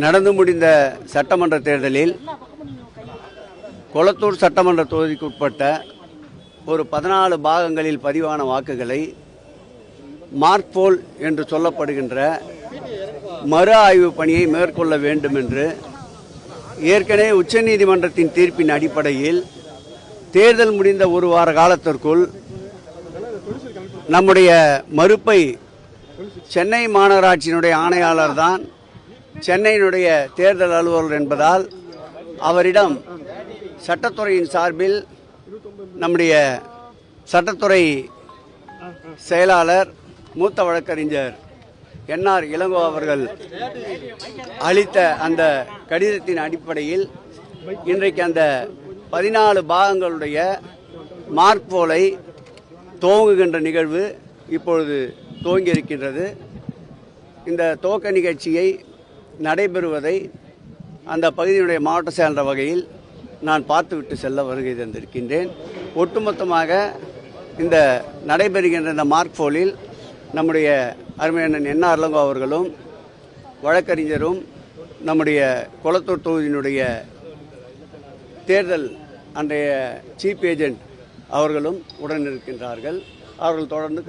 நடந்து முடிந்த சட்டமன்ற தேர்தலில் கொளத்தூர் சட்டமன்ற தொகுதிக்கு உட்பட்ட ஒரு 14 பாகங்களில் பதிவான வாக்குகளை மார்க்போல் என்று சொல்லப்படுகின்ற மறு ஆய்வு பணியை மேற்கொள்ள வேண்டும் என்று ஏற்கனவே உச்சநீதிமன்றத்தின் தீர்ப்பின் அடிப்படையில் தேர்தல் முடிந்த ஒரு வார காலத்திற்குள் நம்முடைய மறுப்பை சென்னை மாநகராட்சியினுடைய ஆணையாளர் தான் சென்னையினுடைய தேர்தல் அலுவலர் என்பதால் அவரிடம் சட்டத்துறையின் சார்பில் நம்முடைய சட்டத்துறை செயலாளர் மூத்த வழக்கறிஞர் என்ஆர் இளங்கோ அவர்கள் அளித்த அந்த கடிதத்தின் அடிப்படையில் இன்றைக்கு அந்த 14 பாகங்களுடைய மார்க்போலை துவங்குகின்ற நிகழ்வு இப்பொழுது துவங்கியிருக்கின்றது. இந்த துவக்க நிகழ்ச்சியை நடைபெறுவதை அந்த பகுதியினுடைய மாவட்ட செயலர் வகையில் நான் பார்த்துவிட்டு செல்ல வருகை தந்திருக்கின்றேன். ஒட்டுமொத்தமாக இந்த நடைபெறுகின்ற இந்த மார்க்போலில் நம்முடைய அருமையண்ணன் என்ஆர் இளங்கோ அவர்களும் வழக்கறிஞரும் நம்முடைய கொளத்தூர் தொகுதியினுடைய தேர்தல் அன்றைய சீஃப் ஏஜென்ட் அவர்களும் உடன் இருக்கின்றார்கள். அவர்கள் தொடர்ந்து